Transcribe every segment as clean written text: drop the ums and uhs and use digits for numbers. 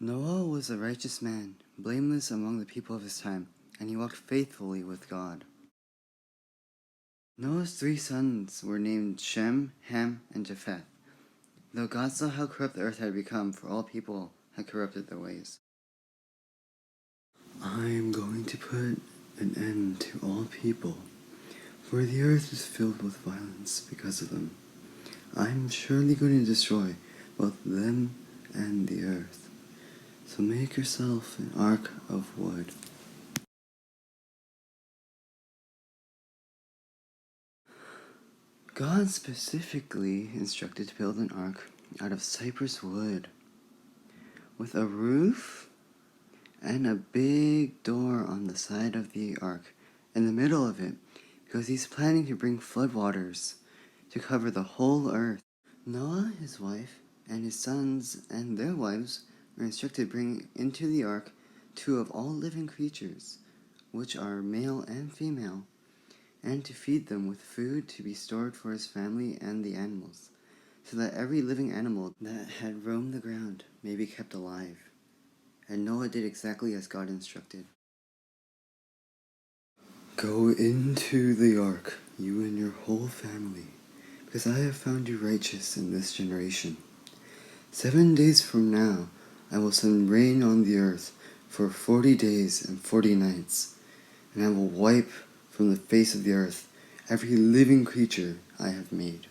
Noah was a righteous man, blameless among the people of his time, and he walked faithfully with God. Noah's 3 sons were named Shem, Ham, and Japheth, though God saw how corrupt the earth had become, for all people had corrupted their ways. I am going to put an end to all people, for the earth is filled with violence because of them. I am surely going to destroy both them and the earth. So make yourself an ark of wood. God specifically instructed to build an ark out of cypress wood, with a roof and a big door on the side of the ark, in the middle of it, because he's planning to bring floodwaters to cover the whole earth. Noah, his wife, and his sons and their wives were instructed to bring into the ark 2 of all living creatures, which are male and female, and to feed them with food to be stored for his family and the animals, so that every living animal that had roamed the ground may be kept alive. And Noah did exactly as God instructed. Go into the ark, you and your whole family, because I have found you righteous in this generation. 7 days from now, I will send rain on the earth for 40 days and 40 nights, and I will wipe from the face of the earth every living creature I have made.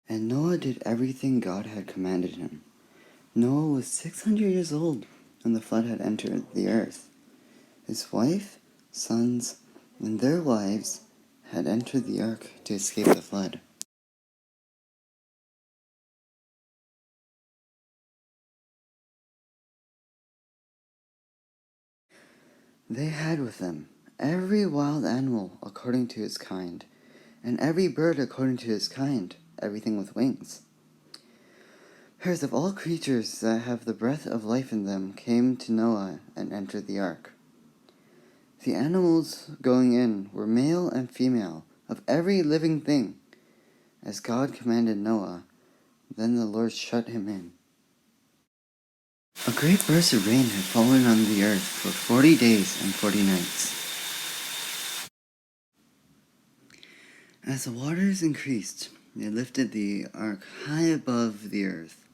And Noah did everything God had commanded him. Noah was 600 years old when the flood had entered the earth. His wife, sons, and their wives had entered the ark to escape the flood. They had with them every wild animal according to its kind, and every bird according to its kind, everything with wings. Herds of all creatures that have the breath of life in them came to Noah and entered the ark. The animals going in were male and female, of every living thing, as God commanded Noah. Then the Lord shut him in. A great burst of rain had fallen on the earth for 40 days and 40 nights. As the waters increased, they lifted the ark high above the earth,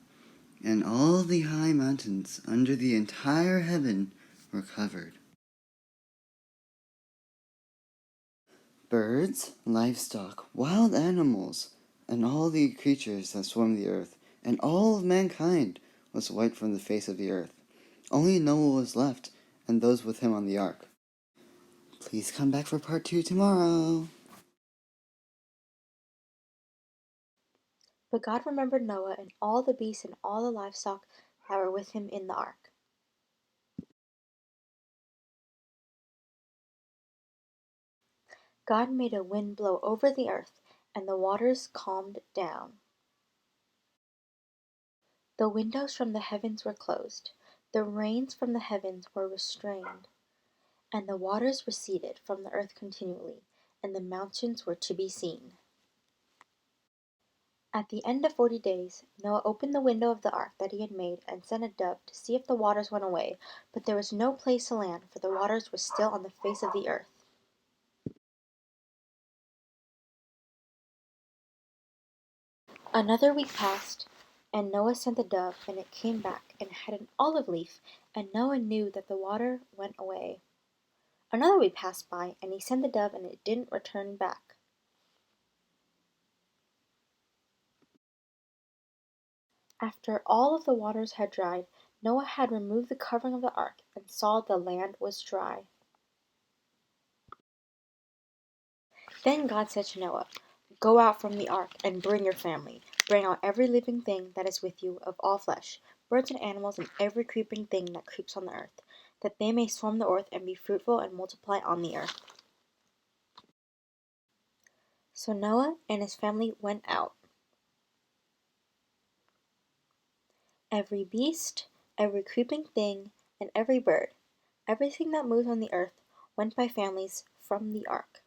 and all the high mountains under the entire heaven were covered. Birds, livestock, wild animals, and all the creatures that swarm the earth, and all of mankind was wiped from the face of the earth. Only Noah was left, and those with him on the ark. Please come back for part 2 tomorrow. But God remembered Noah and all the beasts and all the livestock that were with him in the ark. God made a wind blow over the earth, and the waters calmed down. The windows from the heavens were closed, the rains from the heavens were restrained, and the waters receded from the earth continually, and the mountains were to be seen. At the end of 40 days, Noah opened the window of the ark that he had made and sent a dove to see if the waters went away, but there was no place to land, for the waters were still on the face of the earth. Another week passed, and Noah sent the dove, and it came back, and had an olive leaf, and Noah knew that the water went away. Another week passed by, and he sent the dove, and it didn't return back. After all of the waters had dried, Noah had removed the covering of the ark, and saw the land was dry. Then God said to Noah, "Go out from the ark, and bring your family. Bring out every living thing that is with you of all flesh, birds and animals, and every creeping thing that creeps on the earth, that they may swarm the earth and be fruitful and multiply on the earth." So Noah and his family went out. Every beast, every creeping thing, and every bird, everything that moves on the earth, went by families from the ark.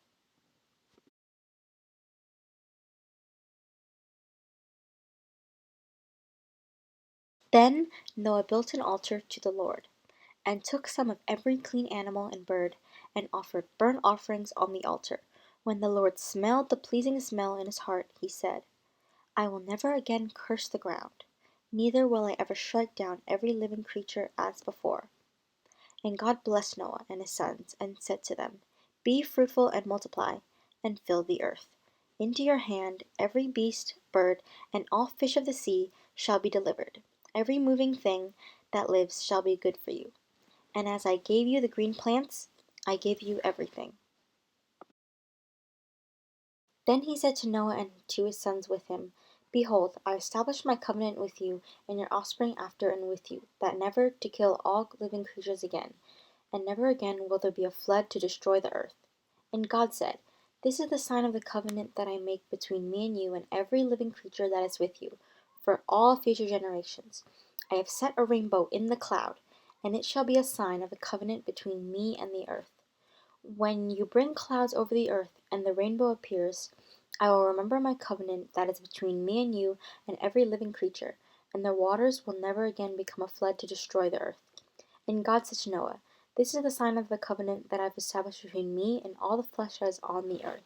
Then Noah built an altar to the Lord, and took some of every clean animal and bird, and offered burnt offerings on the altar. When the Lord smelled the pleasing smell in his heart, he said, I will never again curse the ground, neither will I ever strike down every living creature as before. And God blessed Noah and his sons, and said to them, Be fruitful and multiply, and fill the earth. Into your hand every beast, bird, and all fish of the sea shall be delivered. Every moving thing that lives shall be good for you. And as I gave you the green plants, I give you everything. Then he said to Noah and to his sons with him, Behold, I establish my covenant with you and your offspring after and with you, that never to kill all living creatures again, and never again will there be a flood to destroy the earth. And God said, This is the sign of the covenant that I make between me and you and every living creature that is with you, for all future generations. I have set a rainbow in the cloud, and it shall be a sign of the covenant between me and the earth. When you bring clouds over the earth, and the rainbow appears, I will remember my covenant that is between me and you and every living creature, and the waters will never again become a flood to destroy the earth. And God said to Noah, This is the sign of the covenant that I have established between me and all the flesh that is on the earth.